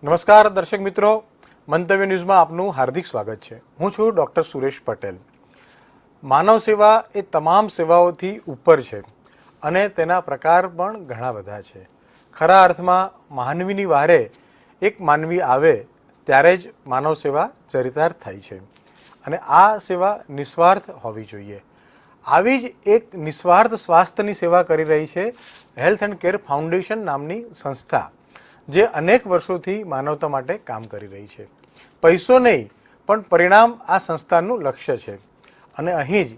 નમસ્કાર દર્શક મિત્રો, મંતવ્ય ન્યૂઝમાં આપનું હાર્દિક સ્વાગત છે। હું છું ડૉક્ટર સુરેશ પટેલ। માનવ સેવા એ તમામ સેવાઓથી ઉપર છે અને તેના પ્રકાર પણ ઘણા બધા છે। ખરા અર્થમાં માનવીની વારે એક માનવી આવે ત્યારે જ માનવ સેવા ચરિતાર્થ થાય છે અને આ સેવા નિસ્વાર્થ હોવી જોઈએ। આવી જ એક નિસ્વાર્થ સ્વાસ્થ્યની સેવા કરી રહી છે હેલ્થ એન્ડ કેર ફાઉન્ડેશન નામની સંસ્થા, જે અનેક વર્ષોથી માનવતા માટે કામ કરી રહી છે। પૈસો નહીં પણ પરિણામ આ સંસ્થાનું લક્ષ્ય છે અને અહીં જ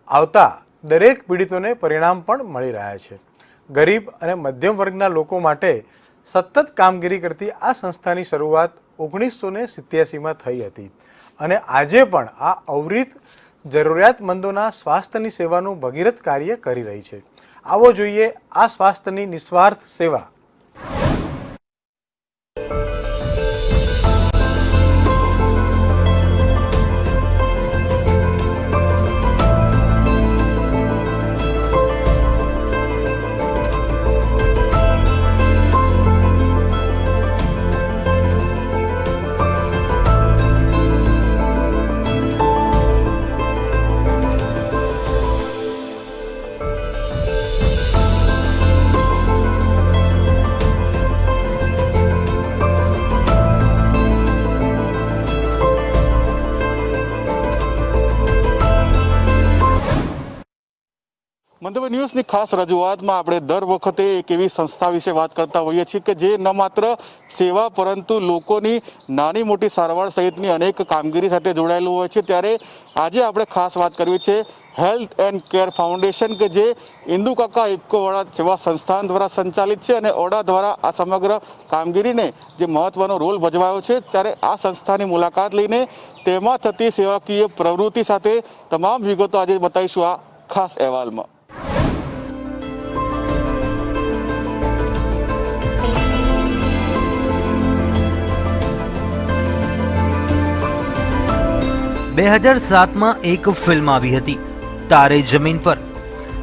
આવતા દરેક પીડિતોને પરિણામ પણ મળી રહ્યા છે। ગરીબ અને મધ્યમ વર્ગના લોકો માટે સતત કામગીરી કરતી આ સંસ્થાની શરૂઆત 1987માં થઈ હતી અને આજે પણ આ અવિરત જરૂરિયાતમંદોના સ્વાસ્થ્યની સેવાનું ભગીરથ કાર્ય કરી રહી છે। આવો જોઈએ આ સ્વાસ્થ્યની નિસ્વાર્થ સેવા। મંતવ્ય ન્યૂઝની ખાસ રજૂઆતમાં આપણે દર વખતે એક એવી સંસ્થા વિશે વાત કરતા હોઈએ છીએ કે જે ન માત્ર સેવા પરંતુ લોકોની નાની મોટી સારવાર સહિતની અનેક કામગીરી સાથે જોડાયેલું હોય છે। ત્યારે આજે આપણે ખાસ વાત કરવી છે હેલ્થ એન્ડ કેર ફાઉન્ડેશન કે જે ઇન્દુ કાકા ઇફકોવાળા સેવા સંસ્થાન દ્વારા સંચાલિત છે અને ઓડા દ્વારા આ સમગ્ર કામગીરીને જે મહત્વનો રોલ ભજવાયો છે। ત્યારે આ સંસ્થાની મુલાકાત લઈને તેમાં થતી સેવાકીય પ્રવૃત્તિ સાથે તમામ વિગતો આજે બતાવીશું આ ખાસ અહેવાલમાં। બે 2007માં એક ફિલ્મ આવી હતી, તારે જમીન પર।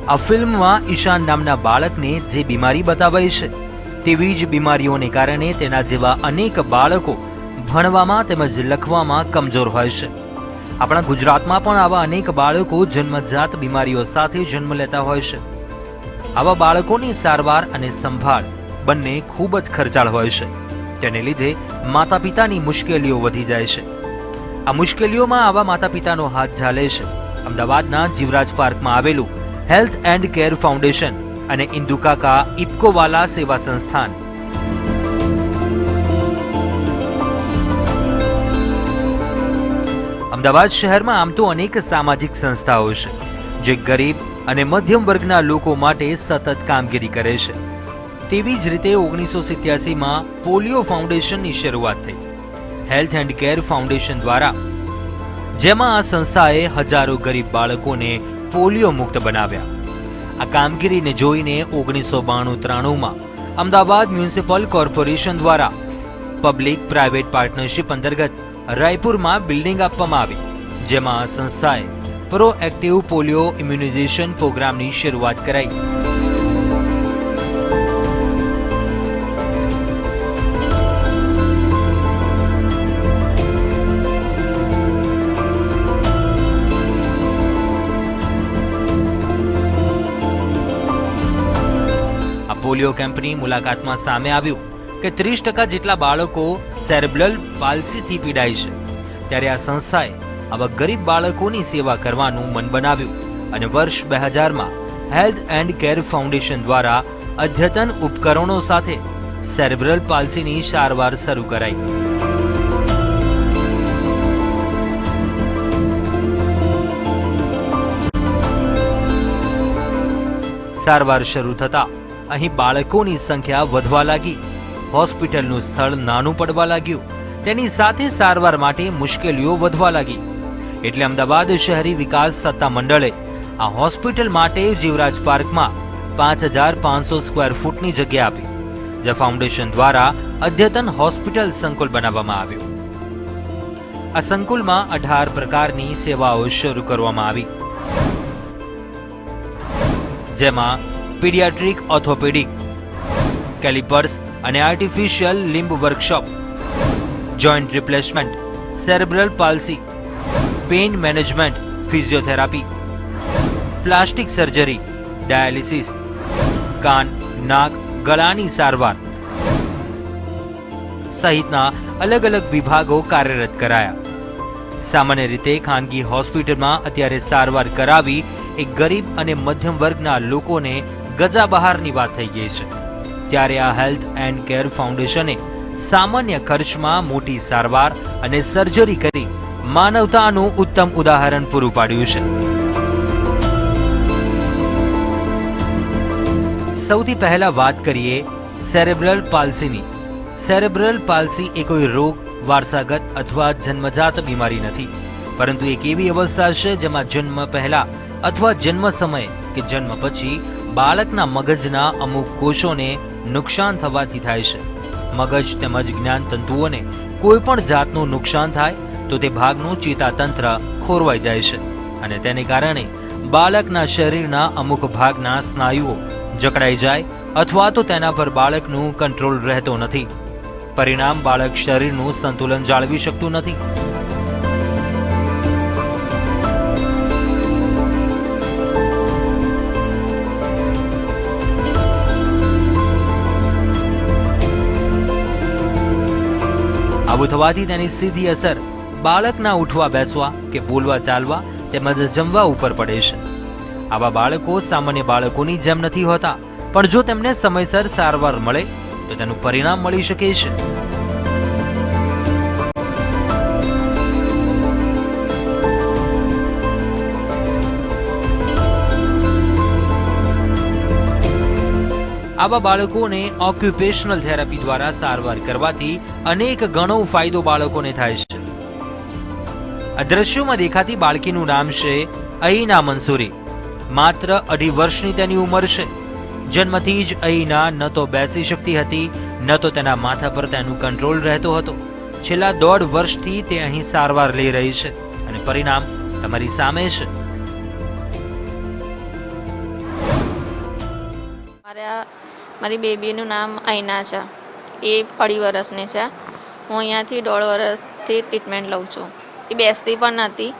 આ ફિલ્મમાં ઈશાન નામના બાળકને જે બીમારી બતાવાઈ છે તેવી જ બીમારીઓને કારણે તેના જેવા અનેક બાળકો ભણવામાં તેમજ લખવામાં કમજોર હોય છે। આપણા ગુજરાતમાં પણ આવા અનેક બાળકો જન્મજાત બીમારીઓ સાથે જન્મ લેતા હોય છે। આવા બાળકોની સારવાર અને સંભાળ બંને ખૂબ જ ખર્ચાળ હોય છે। તેને લીધે માતા પિતાની મુશ્કેલીઓ વધી જાય છે। આ મુશ્કેલીઓમાં આવા માતા પિતાનો હાથ ઝાલે છે અમદાવાદના જીવરાજ પાર્કમાં આવેલું હેલ્થ એન્ડ કેર ફાઉન્ડેશન અને ઇન્દુ કાકા ઇફકોવાલા સેવા સંસ્થાન। અમદાવાદ શહેરમાં આમ તો અનેક સામાજિક સંસ્થાઓ છે જે ગરીબ અને મધ્યમ વર્ગના લોકો માટે સતત કામગીરી કરે છે। તેવી જ રીતે 1987માં પોલિયો ફાઉન્ડેશનની શરૂઆત થઈ હેલ્થ એન્ડ કેર ફાઉન્ડેશન દ્વારા, જેમાં આ સંસ્થાએ હજારો ગરીબ બાળકોને પોલિયો મુક્ત બનાવ્યા। આ કામગીરીને જોઈને 1992-93માં અમદાવાદ મ્યુનિસિપલ કોર્પોરેશન દ્વારા પબ્લિક પ્રાઇવેટ પાર્ટનરશિપ અંતર્ગત રાયપુરમાં બિલ્ડિંગ આપવામાં આવી, જેમાં આ સંસ્થાએ પ્રોએક્ટિવ પોલિયો ઇમ્યુનાઇઝેશન પ્રોગ્રામની શરૂઆત કરાઈ। પોલિયો કેમ્પની મુલાકાતમાં સામે આવ્યું કે 30% જેટલા બાળકો સેરેબ્રલ પાલ્સીથી પીડાય છે। ત્યારે આ સંસ્થાએ આવા ગરીબ બાળકોની સેવા કરવાનું મન બનાવ્યું અને વર્ષ 2000માં હેલ્થ એન્ડ કેર ફાઉન્ડેશન દ્વારા અદ્યતન ઉપકરણો સાથે સેરેબ્રલ પાલ્સીની સારવાર શરૂ કરાઈ। સારવાર શરૂ થતા અહીં બાળકોની સંખ્યા વધવા લાગી। હોસ્પિટલનું સ્થળ નાનું પડવા લાગ્યું, તેની સાથે સારવાર માટે મુશ્કેલીઓ વધવા લાગી। એટલે અમદાવાદ શહેરી વિકાસ સત્તા મંડળે આ હોસ્પિટલ માટે જીવરાજ પાર્કમાં 5500 સ્ક્વેર ફૂટની જગ્યા આપી, જે ફાઉન્ડેશન દ્વારા અદ્યતન હોસ્પિટલ સંકુલ બનાવવામાં આવ્યું। આ સંકુલમાં 18 પ્રકારની સેવાઓ શરૂ કરવામાં આવી, જેમાં પીડિયાટ્રિક ઓર્થોપેડિક, કેલિपर्स અને artificial લિમ્બ workshop, joint replacement, cerebral palsy, pain management, physiotherapy, plastic surgery, dialysis, કાન, નાક, ગળાની સારવાર સહિતના અલગ અલગ વિભાગો કાર્યરત કરાયા. સામાન્ય રીતે ખાનગી હોસ્પિટલમાં અત્યારે સારવાર કરાવી એ ગરીબ અને મધ્યમ વર્ગના લોકોને ગજા બહારની વાત થઈ ગઈ છે. ત્યારે આ હેલ્થ એન્ડ કેર ફાઉન્ડેશને સામાન્ય ખર્ચમાં મોટી સારવાર અને સર્જરી કરી માનવતાનું ઉત્તમ ઉદાહરણ પૂરું પાડ્યું છે. સૌથી પહેલા વાત કરીએ સેરેબ્રલ પાલ્સીની. સેરેબ્રલ પાલ્સી એ કોઈ રોગ, વારસાગત અથવા જન્મજાત બીમારી નથી, પરંતુ એક એવી અવસ્થા છે જેમાં જન્મ પહેલા અથવા જન્મ સમયે કે જન્મ પછી બાળકના મગજના અમુક કોષોને નુકસાન થવાથી થાય છે. મગજ તેમજ જ્ઞાન તંતુઓને કોઈ પણ જાતનું નુકસાન થાય તો તે ભાગનું ચેતાતંત્ર ખોરવાઈ જાય છે અને તેને કારણે બાળકના શરીરના અમુક ભાગના સ્નાયુઓ જકડાઈ જાય અથવા તો તેના પર બાળકનું કંટ્રોલ રહેતો નથી. પરિણામ, બાળક શરીરનું સંતુલન જાળવી શકતું નથી. આવું થવાથી તેની સીધી અસર બાળકના ઉઠવા બેસવા કે બોલવા ચાલવા તેમજ જમવા ઉપર પડે છે. આવા બાળકો સામાન્ય બાળકોની જેમ નથી હોતા, પણ જો તેમને સમયસર સારવાર મળે તો તેનું પરિણામ મળી શકે છે. આવા બાળકોને ઓક્યુપેશનલ થેરાપી દ્વારા સારવાર કરવાથી અનેક ગણો ફાયદો બાળકોને થાય છે. આ દ્રશ્યોમાં દેખાતી બાળકીનું નામ છે અહીના મંસૂરી. માત્ર 2.5 વર્ષની તેની ઉંમર છે. જન્મથી જ અહીના ન તો બેસી શકતી હતી, ન તો તેના માથા પર તેનું કંટ્રોલ રહેતો હતો. છેલ્લા 1.5 વર્ષથી તે અહીં સારવાર લઈ રહી છે અને પરિણામ તમારી સામે છે. મારી બેબીનું નામ અહીના છે. એ 2.5 વર્ષની છે. હું અહીંયાથી 1.5 વર્ષથી ટ્રીટમેન્ટ લઉં છું. એ બેસતી પણ નહોતી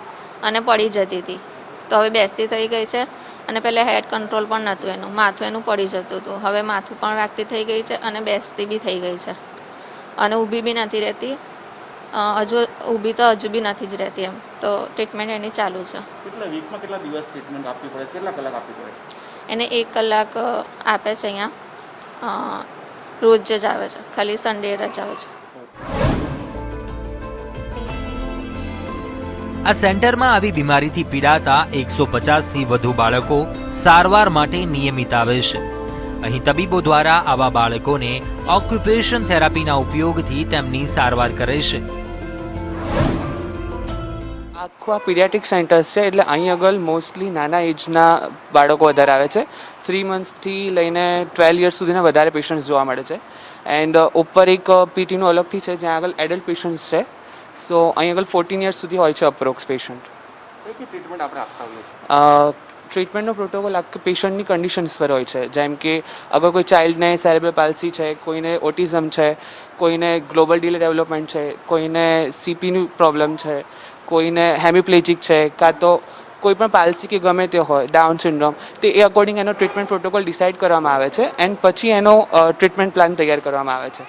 અને પડી જતી હતી, તો હવે બેસતી થઈ ગઈ છે. અને પહેલાં હેડ કંટ્રોલ પણ નહોતું એનું, માથું એનું પડી જતું હતું. હવે માથું પણ રાખતી થઈ ગઈ છે અને બેસતી બી થઈ ગઈ છે અને ઊભી બી નથી રહેતી. ઊભી તો હજુ બી નથી જ રહેતી. એમ તો ટ્રીટમેન્ટ એની ચાલુ છે. કેટલા વીકમાં કેટલા દિવસ ટ્રીટમેન્ટ આપવી પડે, કેટલા કલાક આપવી પડે? એને 1 કલાક આપે છે અહીંયા. રોજ જ આવે છે, ખાલી સન્ડે રજા આવે છે. આ સેન્ટરમાં આવી બીમારીથી પીડાતા 150થી વધુ બાળકો સારવાર માટે નિયમિત આવે છે. અહીં તબીબો દ્વારા આવા બાળકોને ઓક્યુપેશન થેરાપીના ઉપયોગથી તેમની સારવાર કરે છે. આખું આ પીડિયાટ્રિક સેન્ટર્સ છે, એટલે અહીં આગળ મોસ્ટલી નાના એજના બાળકો વધારે આવે છે. 3 મંથથી લઈને 12 યર્સ સુધીના વધારે પેશન્ટ્સ જોવા મળે છે. એન્ડ ઉપર એક પીટીનું અલગથી છે જ્યાં આગળ એડલ્ટ પેશન્ટ્સ છે. સો અહીં આગળ 14 યર્સ સુધી હોય છે અપ્રોક્સ પેશન્ટ. ટ્રીટમેન્ટ આપણે આપતા હોઈએ છીએ. ટ્રીટમેન્ટનો પ્રોટોકોલ આખી પેશન્ટની કન્ડિશન્સ પર હોય છે. જેમ કે અગર કોઈ ચાઇલ્ડને સેરેબ્રલ પાલ્સી છે, કોઈને ઓટિઝમ છે, કોઈને ગ્લોબલ ડીલે ડેવલપમેન્ટ છે, કોઈને સીપીનું પ્રોબ્લેમ છે, કોઈને હેમિપ્લેજિક છે, કાં તો કોઈ પણ પાલ્સી કે ગમે તે હોય, ડાઉન સિન્ડ્રોમ, તે એ અકોર્ડિંગ એનો ટ્રીટમેન્ટ પ્રોટોકોલ ડિસાઇડ કરવામાં આવે છે એન્ડ પછી એનો ટ્રીટમેન્ટ પ્લાન તૈયાર કરવામાં આવે છે.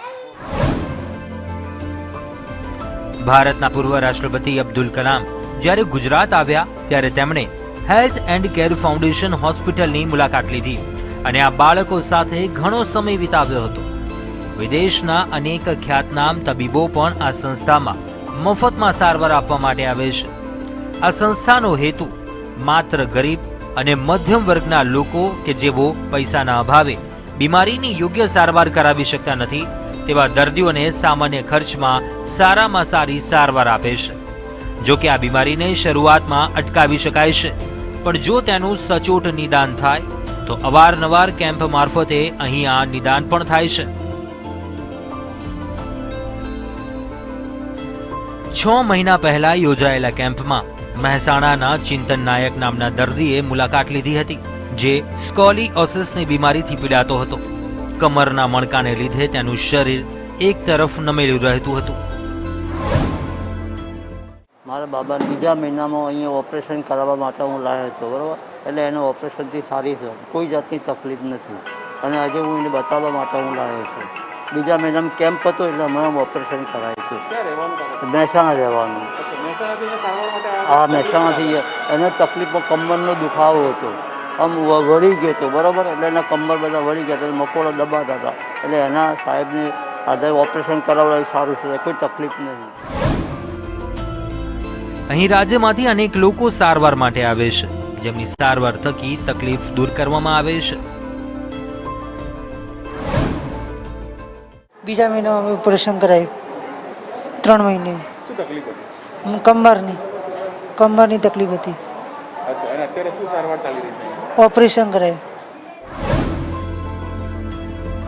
ભારતના પૂર્વ રાષ્ટ્રપતિ અબ્દુલ કલામ જ્યારે ગુજરાત આવ્યા ત્યારે તેમણે હેલ્થ એન્ડ કેર ફાઉન્ડેશન હોસ્પિટલની મુલાકાત લીધી અને આ બાળકો સાથે ઘણો સમય વિતાવ્યો હતો. વિદેશના અનેક ખ્યાતનામ તબીબો પણ આ સંસ્થામાં મફતમાં સારવાર આપવા માટે આવે છે. આ સંસ્થાનો હેતુ માત્ર ગરીબ અને મધ્યમ વર્ગના લોકો કે જેઓ પૈસાના અભાવે બીમારીની યોગ્ય સારવાર કરાવી શકતા નથી તેવા દર્દીઓને સામાન્ય ખર્ચમાં સારામાં સારી સારવાર આપે છે. જો કે આ બીમારીને શરૂઆતમાં અટકાવી શકાય છે, પણ જો તેનું સચોટ નિદાન થાય તો અવારનવાર કેમ્પ મારફતે અહીં આ નિદાન પણ થાય છે. 6 મહિના પહેલા યોજાયેલા કેમ્પમાં મહેસાણાના ચિંતન નાયક નામના દર્દીએ મુલાકાત લીધી હતી, જે સ્કોલિયોસિસની બીમારીથી પીડાતો હતો. કમરના મણકાને લીધે તેનું શરીર એક તરફ નમેલું રહેતું હતું. મારા બાબાને બીજા મહિનામાં અહીંયા ઓપરેશન કરાવવા માટે હું લાવ્યો હતો, બરાબર. એટલે એને ઓપરેશનથી સારી છે, કોઈ જાતની તકલીફ નથી. અને આજે હું એને બતાવવા માટે હું લાવ્યો છું. બીજા મહિનામાં કેમ્પ હતો એટલે હમણાં ઓપરેશન કરાવ્યું હતું. મહેસાણા રહેવાનું. હા, મહેસાણાથી. એને તકલીફમાં કમરનો દુખાવો હતો, આમ વળી ગયો હતો, બરાબર. એટલે એના કમર બધા વળી ગયા હતા, મકોડા દબાતા હતા. એટલે એના સાહેબને આધારે ઓપરેશન કરાવડાવ્યું, સારું છે, કોઈ તકલીફ નહીં. અહીં રાજ્યમાંથી અનેક લોકો સારવાર માટે આવે છે, જેમની સારવાર થકી તકલીફ દૂર કરવામાં આવે છે. બીજા મહિનામાં અમે ઓપરેશન કરાવ્યું, 3 મહિને. શું તકલીફ હતી? કમરની તકલીફ હતી. અચ્છા, અને અત્યારે શું સારવાર ચાલી રહી છે? ઓપરેશન કરાવ્યું.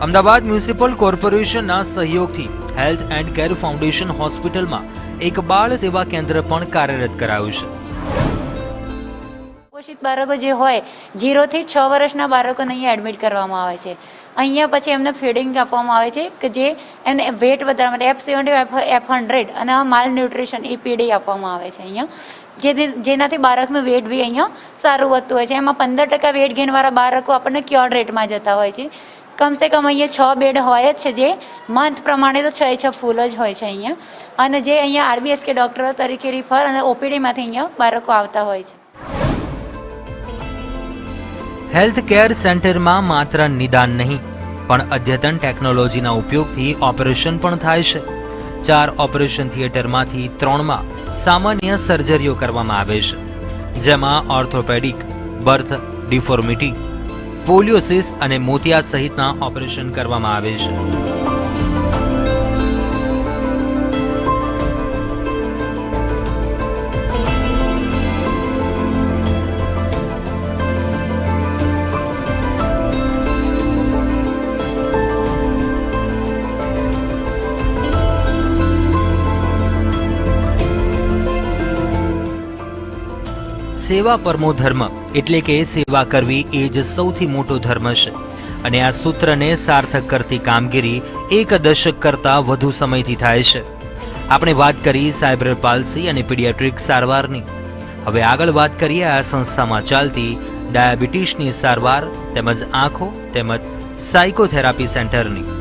અમદાવાદ મ્યુનિસિપલ કોર્પોરેશનના સહયોગથી હેલ્થ એન્ડ કેર ફાઉન્ડેશન હોસ્પિટલમાં એક બાળ સેવા કેન્દ્ર પણ કાર્યરત કરાયું છે. કુપોષિત બાળકો જે હોય 0 થી 6 વર્ષના બાળકોને અહીંયા એડમિટ કરવામાં આવે છે. અહીંયા પછી એમને ફીડિંગ આપવામાં આવે છે કે જે એને વેટ વધારવા માટે F70 F100 અને માલ ન્યુટ્રિશન EPD આપવામાં આવે છે અહીંયા, જેનાથી બાળકનું વેટ બી અહીંયા સારું વધતું હોય છે. એમાં 15% વેટ ગેઇનવાળા બાળકો આપણને ક્યોર રેટમાં જતા હોય છે. કમસે કમ અહીંયા 6 બેડ હોય જ છે, જે મંથ પ્રમાણે તો 6 ફૂલ જ હોય છે અહીંયા. અને જે અહીંયા RBSK ડૉક્ટરો તરીકે રિફર અને OPDમાંથી અહીંયા બાળકો આવતા હોય છે. હેલ્થ કેર સેન્ટરમાં માત્ર નિદાન નહીં પણ અદ્યતન ટેકનોલોજીના ઉપયોગથી ઓપરેશન પણ થાય છે. 4 ઓપરેશન થિયેટરમાંથી 3માં સામાન્ય સર્જરીઓ કરવામાં આવે છે, જેમાં ઓર્થોપેડિક, બર્થ ડિફોર્મિટી, પોલિયોસિસ અને મોતિયા સહિતના ઓપરેશન કરવામાં આવે છે. સેવા પરમો ધર્મ એટલે કે સેવા કરવી એ જ સૌથી મોટો ધર્મ છે, અને આ સૂત્રને સાર્થક કરતી કામગીરી 1 દશક કરતાં વધુ સમયથી થાય છે. આપણે વાત કરી સાયબ્રલ પાલ્સી અને પીડિયાટ્રિક સારવારની. હવે આગળ વાત કરીએ આ સંસ્થામાં ચાલતી ડાયાબિટીસની સારવાર તેમજ આંખો તેમજ સાયકોથેરાપી સેન્ટરની.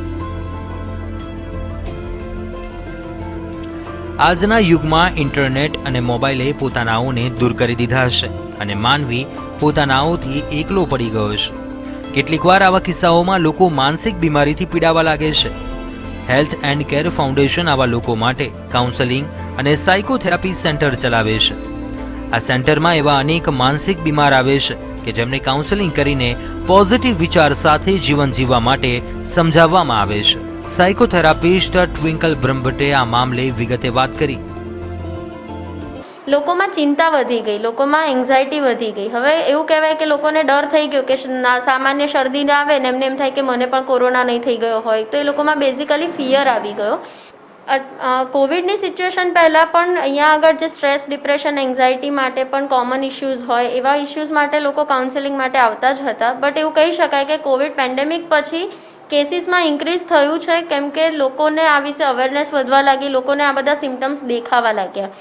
આજના યુગમાં ઇન્ટરનેટ અને મોબાઈલે પોતાનાઓને દૂર કરી દીધા છે અને માનવી પોતાનાઓથી એકલો પડી ગયો છે. કેટલીકવાર આવા કિસ્સાઓમાં લોકો માનસિક બીમારીથી પીડાવા લાગે છે. હેલ્થ એન્ડ કેર ફાઉન્ડેશન આવા લોકો માટે કાઉન્સેલિંગ અને સાયકોથેરાપી સેન્ટર ચલાવે છે. આ સેન્ટરમાં એવા અનેક માનસિક બીમાર આવે છે કે જેમને કાઉન્સેલિંગ કરીને પોઝિટિવ વિચાર સાથે જીવન જીવવા માટે સમજાવવામાં આવે છે. સાયકોથેરાપિસ્ટ ટ્વિંકલ બ્રહ્મભટ્ટે આ મામલે વિગતે વાત કરી. લોકોમાં ચિંતા વધી ગઈ, લોકોમાં એન્ઝાયટી વધી ગઈ. હવે એવું કહેવાય કે લોકોને ડર થઈ ગયો કે સામાન્ય શરદી આવે ને એમને એમ થાય કે મને પણ કોરોના નહીં થઈ ગયો હોય, તો એ લોકોમાં બેઝિકલી ફિયર આવી ગયો. કોવિડની સિચ્યુએશન પહેલાં પણ અહીંયા આગળ જે સ્ટ્રેસ, ડિપ્રેશન, એન્ઝાયટી માટે પણ કોમન ઇશ્યુઝ હોય, એવા ઇશ્યુઝ માટે લોકો કાઉન્સેલિંગ માટે આવતા જ હતા. બટ એવું કહી શકાય કે કોવિડ પેન્ડેમિક પછી કેસીસમાં ઇન્ક્રીઝ થયું છે, કેમ કે લોકોને આ વિશે અવેરનેસ વધવા લાગી, લોકોને આ બધા સિમ્ટમ્સ દેખાવા લાગ્યા.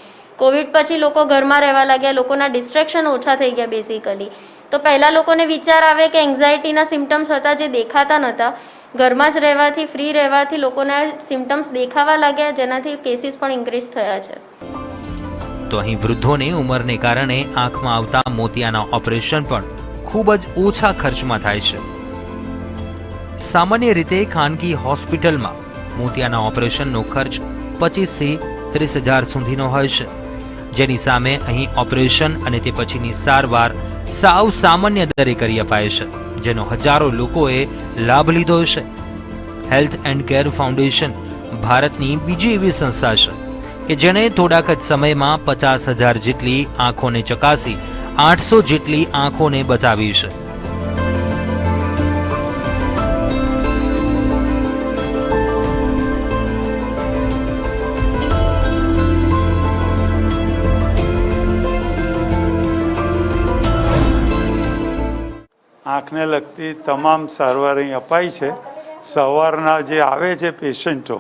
કોવિડ પછી લોકો ઘરમાં રહેવા લાગ્યા, લોકોના ડિસ્ટ્રેક્શન ઓછા થઈ ગયા બેઝિકલી. તો પહેલાં લોકોને વિચાર આવે કે એન્ઝાયટીના સિમ્ટમ્સ હતા જે દેખાતા નહોતા, ઘરમાં જ રહેવાથી, ફ્રી રહેવાથી લોકોના સિમ્ટમ્સ દેખાવા લાગ્યા, જેનાથી કેસીસ પણ ઇન્ક્રીઝ થયા છે. તો અહીં વૃદ્ધોને ઉંમરને કારણે આંખમાં આવતા મોતિયાના ઓપરેશન પણ ખૂબ જ ઓછા ખર્ચમાં થાય છે. સામાન્ય રીતે ખાનગી હોસ્પિટલમાં મોતિયાના ઓપરેશનનો ખર્ચ 25 થી 30 હજાર સુધીનો હોય છે, જેની સામે અહીં ઓપરેશન અને તે પછીની સારવાર સાવ સામાન્ય દરે કરી અપાય છે, જેનો હજારો લોકોએ લાભ લીધો છે. હેલ્થ એન્ડ કેર ફાઉન્ડેશન ભારતની બીજી એવી સંસ્થા છે કે જેણે થોડાક જ સમયમાં 50,000 જેટલી આંખોને ચકાસી 800 જેટલી આંખોને બચાવી છે. આંખને લગતી તમામ સારવાર અહીં અપાય છે. સવારના જે આવે છે પેશન્ટો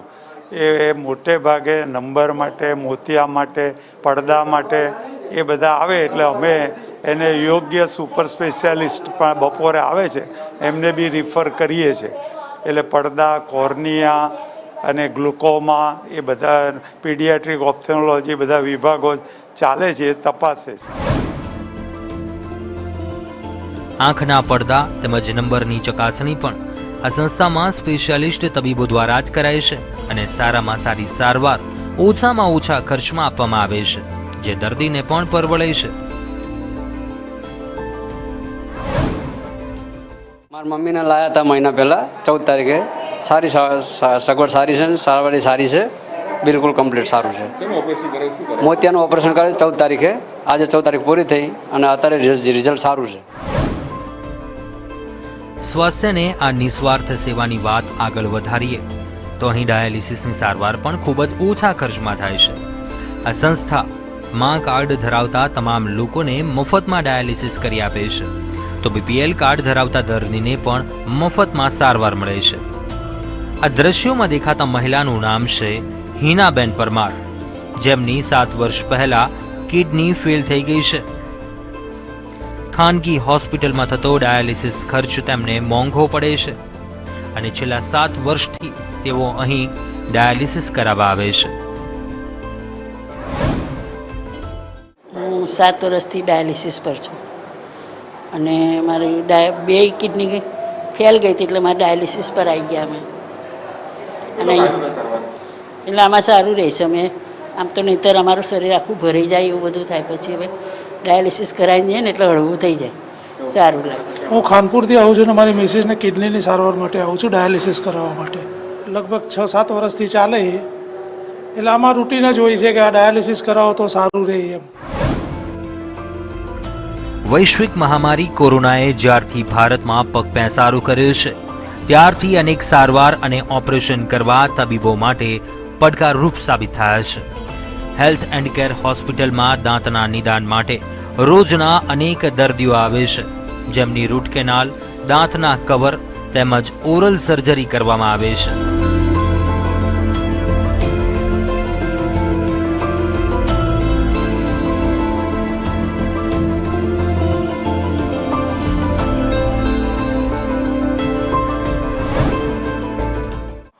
એ મોટે ભાગે નંબર માટે, મોતિયા માટે, પડદા માટે એ બધા આવે એટલે અમે એને યોગ્ય સુપર સ્પેશિયાલિસ્ટ પણ બપોરે આવે છે એમને બી રિફર કરીએ છીએ. એટલે પડદા, કોર્નિયા અને ગ્લુકોમા એ બધા પીડિયાટ્રિક ઓપ્થેમોલોજી બધા વિભાગો ચાલે છે, એ તપાસે છે. આંખના પડદા તેમજ નંબરની ચકાસણી પણ આ સંસ્થામાં સ્પેશિયાલિસ્ટ તબીબો દ્વારા જ કરાય છે અને સારામાં સારી સારવાર ઓછામાં ઓછા ખર્ચમાં આપવામાં આવે છે, જે દર્દીને પણ પરવડે છે. મારા મમ્મીને લાયા હતા મહિના પહેલાં 14 તારીખે. સારી સગવડ સારી છે, સારવાર સારી છે, બિલકુલ કમ્પ્લીટ સારું છે. મોતિયાનું ઓપરેશન કરે 14 તારીખે. આજે 14 તારીખ પૂરી થઈ અને અત્યારે રિઝલ્ટ સારું છે. સ્વાસ્થ્યને આ નિસ્વાર્થ સેવાની વાત આગળ વધારીએ તો અહીં ડાયાલિસિસની સારવાર પણ ખૂબ જ ઓછા ખર્ચમાં થાય છે. આ સંસ્થા માં કાર્ડ ધરાવતા તમામ લોકોને મફતમાં ડાયાલિસિસ કરી આપે છે, તો બીપીએલ કાર્ડ ધરાવતા દર્દીને પણ મફતમાં સારવાર મળે છે. આ દ્રશ્યોમાં દેખાતા મહિલાનું નામ છે હિનાબેન પરમાર, જેમની 7 વર્ષ પહેલા કિડની ફેલ થઈ ગઈ છે. ખાનગી હોસ્પિટલમાં થતો ડાયાલિસિસ ખર્ચ તેમને મોંઘો પડે છે અને છેલ્લા 7 વર્ષથી તેઓ અહીં ડાયાલિસિસ કરાવવા આવે છે. હું 7 વર્ષથી ડાયાલિસિસ પર છું અને મારી 2 કિડની ફેલ ગઈ હતી એટલે મારે ડાયાલિસિસ પર આવી ગયા અમે. અને એટલે આમાં સારું રહે છે. અમે આમ તો નહીંતર અમારું શરીર આખું ભરાઈ જાય એવું બધું થાય. પછી હવે ડાયાલિસિસ કરાવીને જઈએ ને એટલે હળવું થઈ જાય, સારું લાગે. હું ખાનપુરથી આવું છું ને મારી મિસિસને કિડનીની સારવાર માટે આવું છું, ડાયાલિસિસ કરાવવા માટે. લગભગ 6-7 વર્ષથી ચાલે એટલે આમાં રૂટીન જ હોય છે કે આ ડાયાલિસિસ કરાવો તો સારું રહે એમ. વૈશ્વિક મહામારી કોરોનાએ જ્યારથી ભારતમાં પગ પેસારો કર્યો છે ત્યારથી અનેક સારવાર અને ઓપરેશન કરવા તબીબો માટે પડકારરૂપ સાબિત થયા છે. હેલ્થ એન્ડ કેર હોસ્પિટલમાં દાંતના નિદાન માટે રોજના અનેક દર્દીઓ આવે છે, જેમની રૂટ કેનાલ, દાંતના કવર તેમજ ઓરલ સર્જરી કરવામાં આવે છે.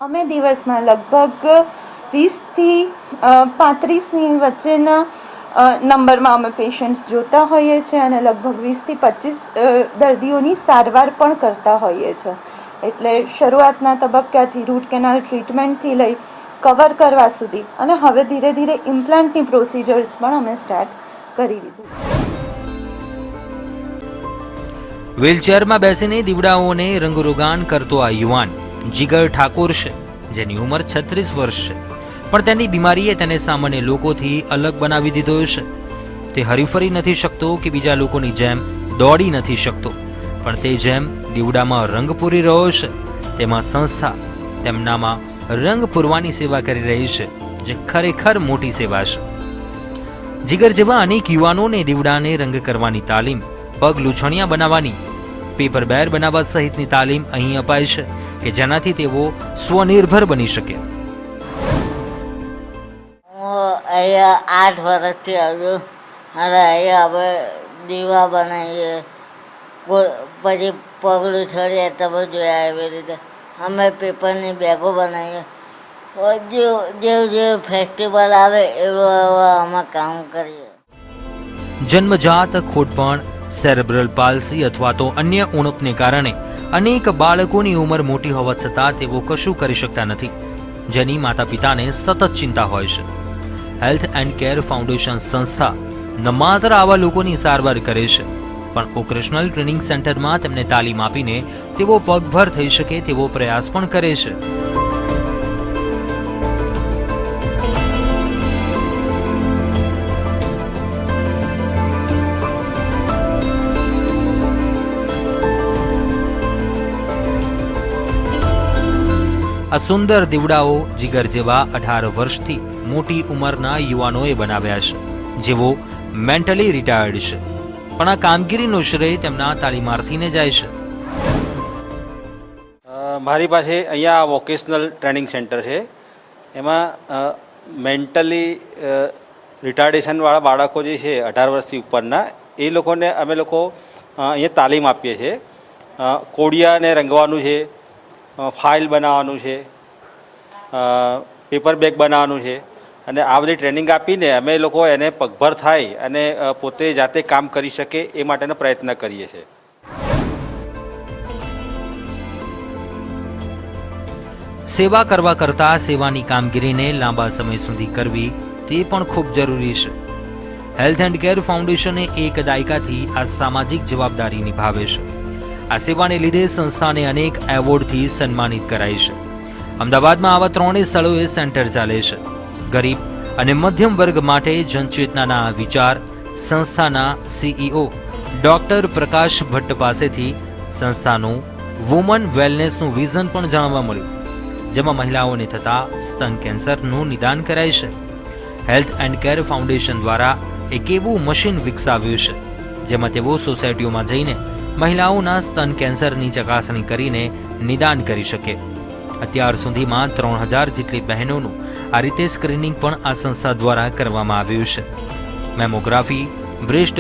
અમે દિવસમાં લગભગ 20થી 35ની વચ્ચેના નંબરમાં અમે પેશન્ટ્સ જોતા હોઈએ છીએ અને લગભગ 20થી 25 દર્દીઓની સારવાર પણ કરતા હોઈએ છીએ. એટલે શરૂઆતના તબક્કાથી રૂટ કેનાલ ટ્રીટમેન્ટથી લઈ કવર કરવા સુધી અને હવે ધીરે ધીરે ઇમ્પ્લાન્ટની પ્રોસિજર્સ પણ અમે સ્ટાર્ટ કરી દીધું. વ્હીલચેરમાં બેસીને દીવડાઓને રંગરોગાન કરતો આ યુવાન જીગર ઠાકોર છે, જેની ઉંમર 36 વર્ષ છે, પણ તેની બીમારીએ તેને સામાન્ય લોકોથી અલગ બનાવી દીધો છે. તે હરીફરી નથી શકતો કે બીજા લોકોની જેમ દોડી નથી શકતો, પણ તે જેમ દીવડામાં રંગ પૂરી રહ્યો છે, તેમાં સંસ્થા તેમનામાં રંગ પૂરવાની સેવા કરી રહી છે, જે ખરેખર મોટી સેવા છે. જીગર જેવા અનેક યુવાનોને દીવડાને રંગ કરવાની તાલીમ, પગ લૂછણિયા બનાવવાની, પેપર બેર બનાવવા સહિતની તાલીમ અહીં અપાય છે કે જેનાથી તેઓ સ્વનિર્ભર બની શકે. હું અહીંયા 8 વર્ષથી આવ્યું અને અહીંયા હવે દીવા બનાવીએ, પછી પગલું છોડીએ તો જોયા એવી રીતે અમે પેપરની બેગો બનાવીએ. જેવું ફેસ્ટિવલ આવે એવું અમે કામ કરીએ. જન્મજાત ખોટપણ, સેરેબ્રલ પાલ્સી અથવા તો અન્ય ઉણપને કારણે અનેક બાળકોની ઉંમર મોટી હોવા છતાં તેઓ કશું કરી શકતા નથી, જેની માતા પિતાને સતત ચિંતા હોય છે. હેલ્થ એન્ડ કેર ફાઉન્ડેશન સંસ્થા ન માત્ર આવા લોકોની સારવાર કરે છે, પણ ઓપરેશનલ ટ્રેનિંગ સેન્ટરમાં તેમને તાલીમ આપીને તેઓ પગભર થઈ શકે તેવો પ્રયાસ પણ કરે છે. આ સુંદર દીવડાઓ જીગર જેવા 18 વર્ષથી મોટી ઉંમરના યુવાનોએ બનાવ્યા છે, જેઓ મેન્ટલી રિટાયર્ડ છે, પણ આ કામગીરીનો શ્રેય તેમના તાલીમાર્થીને જાય છે. મારી પાસે અહીંયા વોકેશનલ ટ્રેનિંગ સેન્ટર છે. એમાં મેન્ટલી રિટાર્ડેશનવાળા બાળકો જે છે 18 વર્ષથી ઉપરના, એ લોકોને અમે લોકો અહીંયા તાલીમ આપીએ છીએ. કોડિયાને રંગવાનું છે, ફાઇલ બનાવવાનું છે, પેપર બેગ બનાવવાનું છે, અને આ બધી ટ્રેનિંગ આપીને અમે લોકો એને પગભર થાય અને પોતે જાતે કામ કરી શકે એ માટેનો પ્રયત્ન કરીએ છીએ. સેવા કરવા કરતાં સેવાની કામગીરીને લાંબા સમય સુધી કરવી તે પણ ખૂબ જરૂરી છે. હેલ્થ એન્ડ કેર ફાઉન્ડેશને એક દાયકાથી આ સામાજિક જવાબદારી નિભાવે છે. આ સેવાને લીધે સંસ્થાને અનેક એવોર્ડથી સન્માનિત કરાઈ છે. અમદાવાદમાં આવા 3 સ્થળોએ સેન્ટર ચાલે છે. ગરીબ અને મધ્યમ વર્ગ માટે જનચેતનાના વિચાર સંસ્થાના CEO ડોક્ટર પ્રકાશ ભટ્ટ પાસેથી સંસ્થાનું વુમન વેલનેસનું વિઝન પણ જાણવા મળ્યું, જેમાં મહિલાઓને થતા સ્તન કેન્સરનું નિદાન કરાય છે. હેલ્થ એન્ડ કેર ફાઉન્ડેશન દ્વારા એક એવું મશીન વિકસાવ્યું છે જેમાં તેઓ સોસાયટીઓમાં જઈને મહિલાઓના સ્તન કેન્સરની ચકાસણી કરીને નિદાન કરી શકે. અત્યાર સુધીમાં 3000 જેટલી બહેનોનું આ રીતે સ્ક્રીનિંગ પણ આ સંસ્થા દ્વારા કરવામાં આવ્યું છે. મેમોગ્રાફી, બ્રેસ્ટ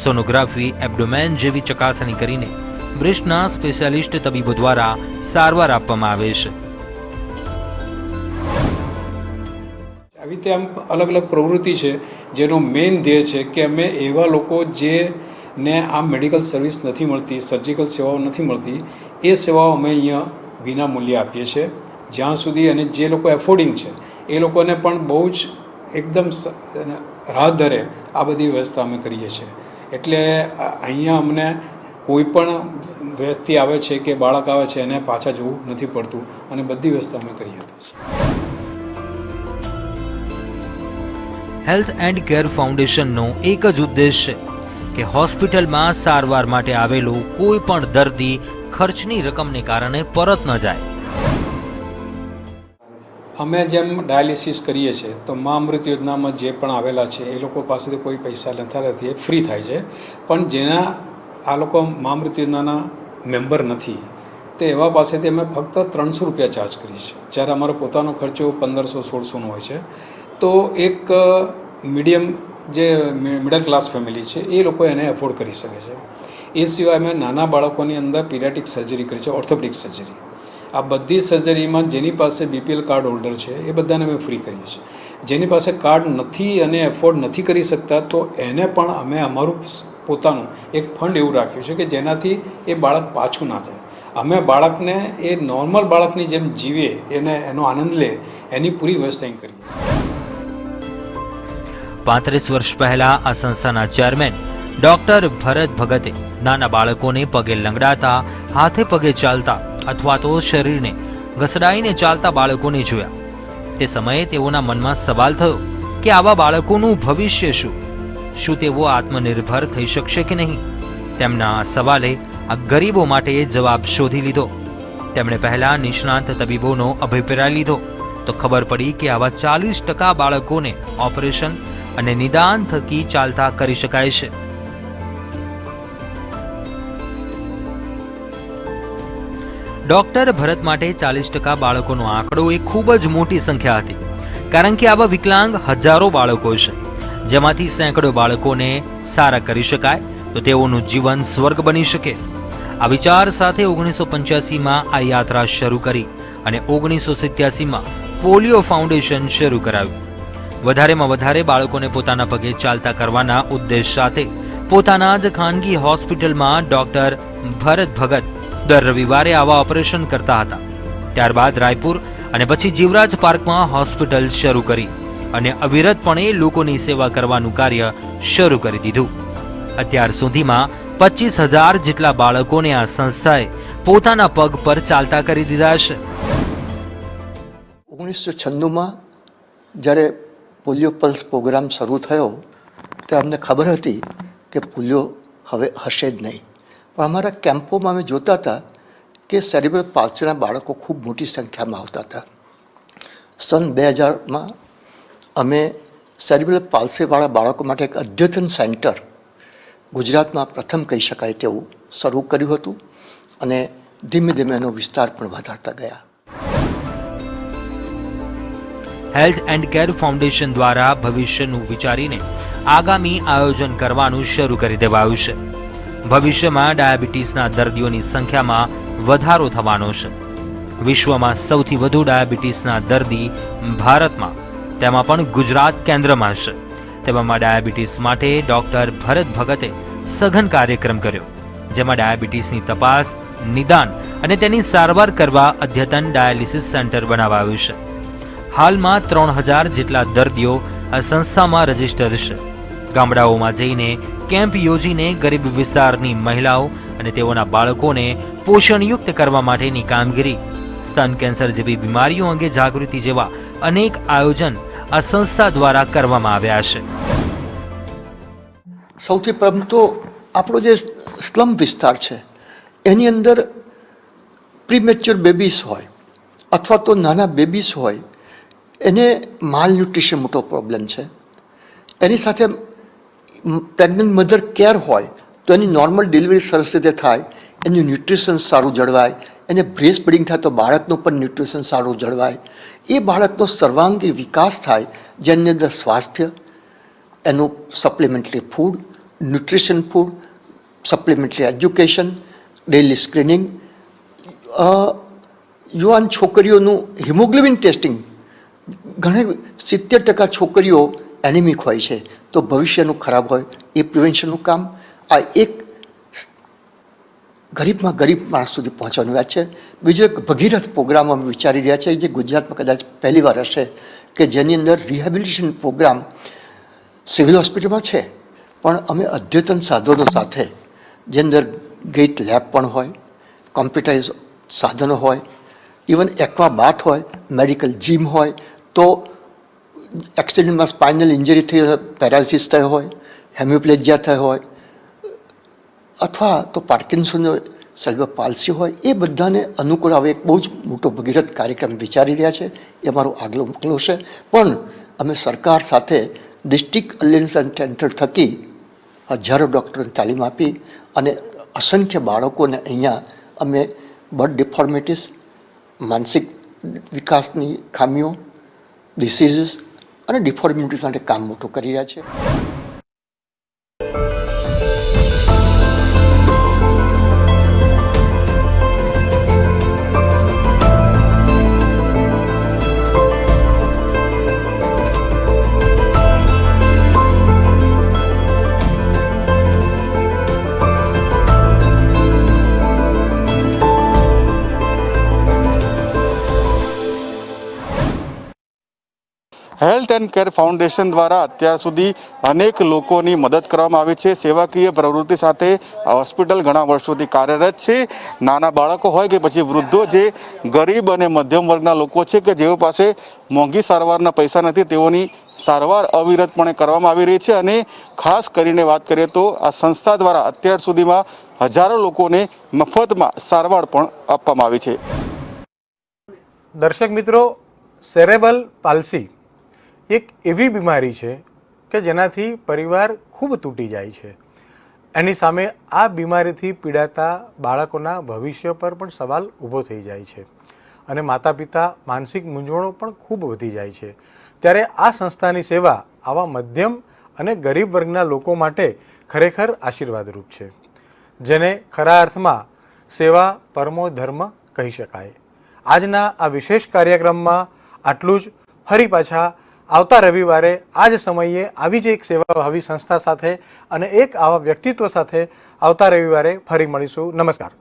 સોનોગ્રાફી, એબ્ડોમેન જેવી ચકાસણી કરીને બ્રેસ્ટના સ્પેશિયાલિસ્ટ તબીબો દ્વારા સારવાર આપવામાં આવે છે. આવી રીતે આમ અલગ અલગ પ્રવૃત્તિ છે જેનો મેઇન ધ્યેય છે કે અમે એવા લોકો જેને આ મેડિકલ સર્વિસ નથી મળતી, સર્જિકલ સેવાઓ નથી મળતી, એ સેવાઓ અમે અહીંયા વિના મૂલ્યે આપીએ છીએ જ્યાં સુધી, અને જે લોકો એફોર્ડિંગ છે એ લોકોને પણ બહુ જ એકદમ રાહત દરે આ બધી વ્યવસ્થા અમે કરીએ છીએ. એટલે અહીંયા અમને કોઈ પણ વ્યક્તિ આવે છે કે બાળક આવે છે એને પાછા જવું નથી પડતું, અને બધી વ્યવસ્થા અમે કરી આપીએ છીએ. હેલ્થ એન્ડ કેર ફાઉન્ડેશનનો એક જ ઉદ્દેશ છે કે હોસ્પિટલમાં સારવાર માટે આવેલો કોઈ પણ દર્દી ખર્ચની રકમને કારણે પરત ન જાય. અમે જેમ ડાયાલિસિસ કરીએ છીએ તો મા અમૃત યોજનામાં જે પણ આવેલા છે એ લોકો પાસેથી કોઈ પૈસા લેતા નથી, એ ફ્રી થાય છે. પણ જેના આ લોકો મા અમૃત યોજનાના મેમ્બર નથી તો એવા પાસેથી અમે ફક્ત 300 રૂપિયા ચાર્જ કરીએ છીએ, જ્યારે અમારો પોતાનો ખર્ચો 1500-1600નો હોય છે. તો એક મીડિયમ જે મિડલ ક્લાસ ફેમિલી છે એ લોકો એને એફોર્ડ કરી શકે છે. એ સિવાય અમે નાના બાળકોની અંદર પીડિયાટ્રિક સર્જરી કરી છે, ઓર્થોપેડિક સર્જરી. આ બધી સર્જરીમાં જેની પાસે BPL કાર્ડ હોલ્ડર છે એ બધાને અમે ફ્રી કરીએ છીએ. જેની પાસે કાર્ડ નથી અને એફોર્ડ નથી કરી શકતા તો એને પણ અમે અમારું પોતાનું એક ફંડ એવું રાખ્યું છે કે જેનાથી એ બાળક પાછું ના જાય. અમે બાળકને એ નોર્મલ બાળકની જેમ જીવે, એનો આનંદ લે, એની પૂરી વ્યવસ્થા કરીએ. 35 વર્ષ પહેલા આ સંસ્થાના ચેરમેન ડોક્ટર ભરત ભગતે નાના બાળકોને પગે લંગડાતા, હાથે પગે ચાલતા અથવા તો શરીરને ઘસડાઈને ચાલતા બાળકોને જોયા. તે સમયે તેઓના મનમાં સવાલ થયો કે આવા બાળકોનું ભવિષ્ય શું? શું તેઓ આત્મનિર્ભર થઈ શકશે કે નહીં? તેમના આ સવાલે આ ગરીબો માટે જવાબ શોધી લીધો. તેમણે પહેલા નિષ્ણાંત તબીબોનો અભિપ્રાય લીધો તો ખબર પડી કે આવા 40% બાળકોને ઓપરેશન અને નિદાન થકી ચાલતા કરી શકાય છે. ડોક્ટર ભરત માટે 40% બાળકોનો આંકડો એ ખૂબ જ મોટી સંખ્યા હતી, કારણ કે આવા વિકલાંગ હજારો બાળકો છે, જેમાંથી સેંકડો બાળકોને સારા કરી શકાય તો તેઓનું જીવન સ્વર્ગ બની શકે. આ વિચાર સાથે 1985માં આ યાત્રા શરૂ કરી અને 1987માં પોલિયો ફાઉન્ડેશન શરૂ કરાવ્યું. વધારેમાં વધારે બાળકોને પોતાના પગે ચાલતા કરવાના ઉદ્દેશ સાથે પોતાના જ ખાનગી હોસ્પિટલમાં ડોક્ટર ભરત ભગત દર રવિવારે આવા ઓપરેશન કરતા હતા. ત્યારબાદ રાયપુર અને પછી જીવરાજ પાર્કમાં હોસ્પિટલ શરૂ કરી અને અવિરતપણે લોકોની સેવા કરવાનું કાર્ય શરૂ કરી દીધું. અત્યાર સુધીમાં 25,000 જેટલા બાળકોને આ સંસ્થાએ પોતાના પગ પર ચાલતા કરી દીધા છે. 1996માં જ્યારે પોલિયો પલ્સ પ્રોગ્રામ શરૂ થયો ત્યારે અમને ખબર હતી કે પોલિયો હવે હશે જ નહીં, પણ અમારા કેમ્પોમાં અમે જોતા હતા કે સેરેબ્રલ પાલ્સીના બાળકો ખૂબ મોટી સંખ્યામાં આવતા હતા. સન 2000માં અમે સેરેબ્રલ પાલ્સીવાળા બાળકો માટે એક અદ્યતન સેન્ટર ગુજરાતમાં પ્રથમ કહી શકાય તેવું શરૂ કર્યું હતું અને ધીમે ધીમે એનો વિસ્તાર પણ વધારતા ગયા. હેલ્થ એન્ડ કેર ફાઉન્ડેશન દ્વારા ભવિષ્યનું વિચારીને આગામી આયોજન કરવાનું શરૂ કરી દેવાયું છે. ભવિષ્યમાં ડાયાબિટીસના દર્દીઓની સંખ્યામાં વધારો થવાનો છે. વિશ્વમાં સૌથી વધુ ડાયાબિટીસના દર્દી ભારતમાં, તેમાં પણ ગુજરાત કેન્દ્રમાં છે. તેવામાં ડાયાબિટીસ માટે ડૉક્ટર ભરત ભગતે સઘન કાર્યક્રમ કર્યો, જેમાં ડાયાબિટીસની તપાસ, નિદાન અને તેની સારવાર કરવા અદ્યતન ડાયાલિસિસ સેન્ટર બનાવાયું છે. હાલમાં 3000 જેટલા દર્દીઓ આ સંસ્થામાં રજીસ્ટર છે. ગામડાઓમાં જઈને કેમ્પ યોજીને ગરીબ વિસ્તારની મહિલાઓ અને તેઓના બાળકોને પોષણયુક્ત કરવા માટેની કામગીરી, સ્તન કેન્સર જેવી બીમારીઓ અંગે જાગૃતિ જેવા અનેક આયોજન આ સંસ્થા દ્વારા કરવામાં આવ્યા છે. સૌથી પ્રથમ તો આપણો જે સ્લમ વિસ્તાર છે એની અંદર પ્રીમેચ્યોર બેબીસ હોય અથવા તો નાના બેબીસ હોય, એને માલ ન્યુટ્રિશન મોટો પ્રોબ્લેમ છે. એની સાથે પ્રેગ્નન્ટ મધર કેર હોય તો એની નોર્મલ ડિલિવરી સરસ રીતે થાય, એનું ન્યુટ્રિશન સારું જળવાય, એને બ્રેસ્ટ ફીડિંગ થાય તો બાળકનું પણ ન્યુટ્રિશન સારું જળવાય, એ બાળકનો સર્વાંગી વિકાસ થાય, જેની અંદર સ્વાસ્થ્ય, એનું supplementary food, nutrition food, supplementary education, daily screening, યુવાન છોકરીઓનું હિમોગ્લોબિન ટેસ્ટિંગ. ઘણી 70% છોકરીઓ એનિમિક હોય છે, તો ભવિષ્યનું ખરાબ હોય એ પ્રિવેન્શનનું કામ. આ એક ગરીબમાં ગરીબ માણસ સુધી પહોંચવાની વાત છે. બીજો એક ભગીરથ પ્રોગ્રામ અમે વિચારી રહ્યા છે, જે ગુજરાતમાં કદાચ પહેલી વાર હશે, કે જેની અંદર રિહેબિલિટેશન પ્રોગ્રામ સિવિલ હોસ્પિટલમાં છે, પણ અમે અદ્યતન સાધનો સાથે, જે અંદર ગેટ લેબ પણ હોય, કોમ્પ્યુટરાઇઝ સાધનો હોય, ઇવન એક્વા બાથ હોય, મેડિકલ જીમ હોય, તો એક્સિડન્ટમાં સ્પાઇનલ ઇન્જરી થઈ હોય, પેરાલિસિસ થયો હોય, હેમ્યોપ્લેજિયા થયો હોય, અથવા તો પાર્કિન્સનનો સેલ્બર પાલ્સી હોય, એ બધાને અનુકૂળ આવે એક બહુ જ મોટો ભગીરથ કાર્યક્રમ વિચારી રહ્યા છે. એ અમારો આગલો મોકલો છે. પણ અમે સરકાર સાથે ડિસ્ટ્રિક્ટ અલિયન્સ સેન્ટર થકી હજારો ડૉક્ટરોને તાલીમ આપી અને અસંખ્ય બાળકોને અહીંયા અમે બર્થ ડિફોર્મિટીસ, માનસિક વિકાસની ખામીઓ, ડિસીઝીસ અને ડિફોર્મિટીસ માટે કામ મોટું કરી રહ્યા છે. હેલ્થ એન્ડ કેર ફાઉન્ડેશન દ્વારા અત્યાર સુધી અનેક લોકોની મદદ કરવામાં આવી છે. સેવાકીય પ્રવૃત્તિ સાથે હોસ્પિટલ ઘણા વર્ષોથી કાર્યરત છે. નાના બાળકો હોય કે પછી વૃદ્ધો, જે ગરીબ અને મધ્યમ વર્ગના લોકો છે કે જેઓ પાસે મોંઘી સારવારના પૈસા નથી, તેઓની સારવાર અવિરતપણે કરવામાં આવી રહી છે. અને ખાસ કરીને વાત કરીએ તો આ સંસ્થા દ્વારા અત્યાર સુધીમાં હજારો લોકોને મફતમાં સારવાર પણ આપવામાં આવી છે. દર્શક મિત્રો, સેરેબ્રલ પાલ્સી એક એવી બીમારી છે કે જેનાથી પરિવાર ખૂબ તૂટી જાય છે. એની સામે આ બીમારીથી પીડાતા બાળકોના ભવિષ્ય પર પણ સવાલ ઊભો થઈ જાય છે અને માતા પિતા માનસિક મૂંઝવણો પણ ખૂબ વધી જાય છે. ત્યારે આ સંસ્થાની સેવા આવા મધ્યમ અને ગરીબ વર્ગના લોકો માટે ખરેખર આશીર્વાદરૂપ છે, જેને ખરા અર્થમાં સેવા પરમો ધર્મ કહી શકાય. આજના આ વિશેષ કાર્યક્રમમાં આટલું જ. ફરી પાછા આવતા રવિવારે આ જ સમયે આવી જ એક સેવાભાવી સંસ્થા સાથે અને એક આવા વ્યક્તિત્વ સાથે આવતા રવિવારે ફરી મળીશું. નમસ્કાર.